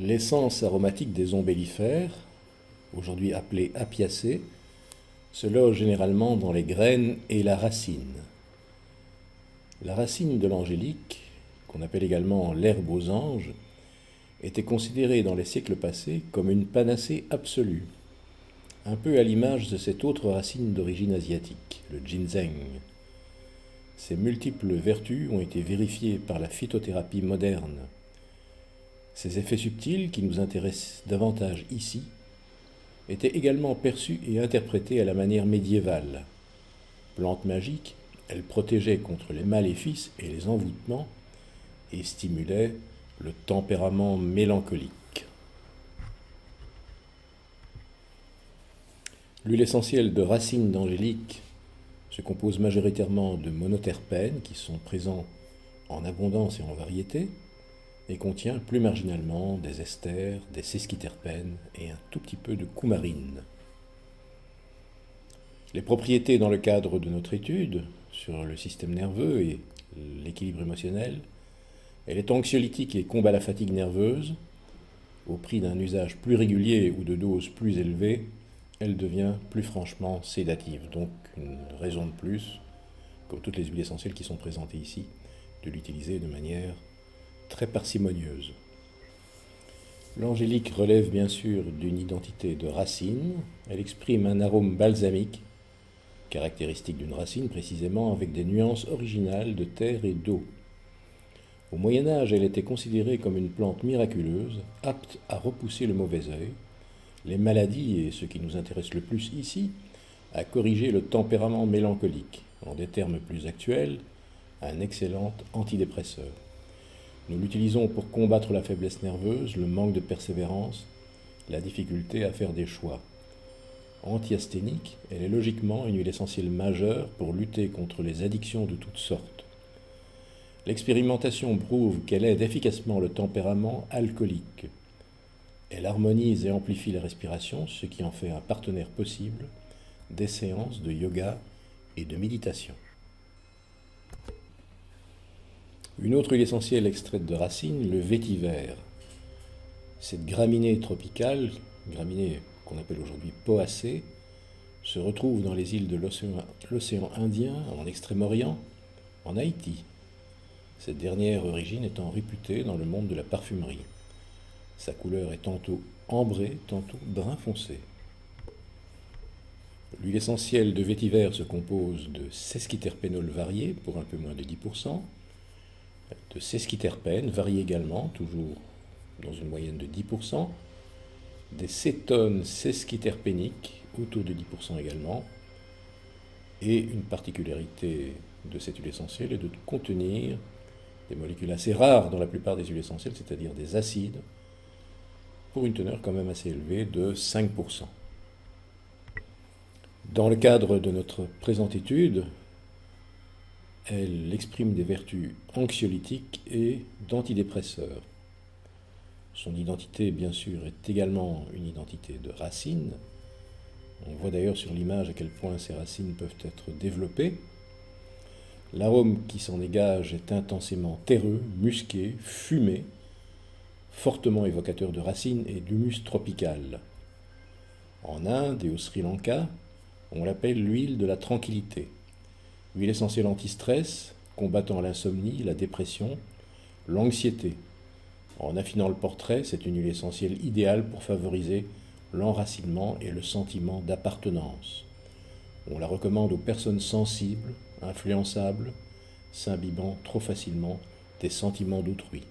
L'essence aromatique des ombellifères, aujourd'hui appelée apiacée, se loge généralement dans les graines et la racine. La racine de l'angélique, qu'on appelle également l'herbe aux anges, était considérée dans les siècles passés comme une panacée absolue, un peu à l'image de cette autre racine d'origine asiatique, le ginseng. Ses multiples vertus ont été vérifiées par la phytothérapie moderne. Ces effets subtils, qui nous intéressent davantage ici, étaient également perçus et interprétés à la manière médiévale. Plante magique, elle protégeait contre les maléfices et les envoûtements et stimulait le tempérament mélancolique. L'huile essentielle de racine d'angélique se compose majoritairement de monoterpènes qui sont présents en abondance et en variété, et contient plus marginalement des esters, des sesquiterpènes et un tout petit peu de coumarine. Les propriétés dans le cadre de notre étude sur le système nerveux et l'équilibre émotionnel, elle est anxiolytique et combat la fatigue nerveuse. Au prix d'un usage plus régulier ou de doses plus élevées, elle devient plus franchement sédative. Donc une raison de plus, comme toutes les huiles essentielles qui sont présentées ici, de l'utiliser de manière très parcimonieuse. L'angélique relève bien sûr d'une identité de racine. Elle exprime un arôme balsamique, caractéristique d'une racine précisément, avec des nuances originales de terre et d'eau. Au Moyen-Âge, elle était considérée comme une plante miraculeuse, apte à repousser le mauvais œil, les maladies et ce qui nous intéresse le plus ici, à corriger le tempérament mélancolique. En des termes plus actuels, un excellent antidépresseur. Nous l'utilisons pour combattre la faiblesse nerveuse, le manque de persévérance, la difficulté à faire des choix. Antiasthénique, elle est logiquement une huile essentielle majeure pour lutter contre les addictions de toutes sortes. L'expérimentation prouve qu'elle aide efficacement le tempérament alcoolique. Elle harmonise et amplifie la respiration, ce qui en fait un partenaire possible des séances de yoga et de méditation. Une autre huile essentielle extraite de racines, le vétiver. Cette graminée tropicale, graminée qu'on appelle aujourd'hui poacée, se retrouve dans les îles de l'océan Indien, en Extrême-Orient, en Haïti. Cette dernière origine étant réputée dans le monde de la parfumerie. Sa couleur est tantôt ambrée, tantôt brun foncé. L'huile essentielle de vétiver se compose de sesquiterpénols variés pour un peu moins de 10%, de sesquiterpènes variés également, toujours dans une moyenne de 10%, des cétones sesquiterpéniques autour de 10% également, et une particularité de cette huile essentielle est de contenir des molécules assez rares dans la plupart des huiles essentielles, c'est-à-dire des acides, pour une teneur quand même assez élevée de 5%. Dans le cadre de notre présente étude, elle exprime des vertus anxiolytiques et d'antidépresseur. Son identité, bien sûr, est également une identité de racines. On voit d'ailleurs sur l'image à quel point ces racines peuvent être développées. L'arôme qui s'en dégage est intensément terreux, musqué, fumé, fortement évocateur de racines et d'humus tropical. En Inde et au Sri Lanka, on l'appelle l'huile de la tranquillité. Huile essentielle anti-stress, combattant l'insomnie, la dépression, l'anxiété. En affinant le portrait, c'est une huile essentielle idéale pour favoriser l'enracinement et le sentiment d'appartenance. On la recommande aux personnes sensibles, influençables, s'imbibant trop facilement des sentiments d'autrui.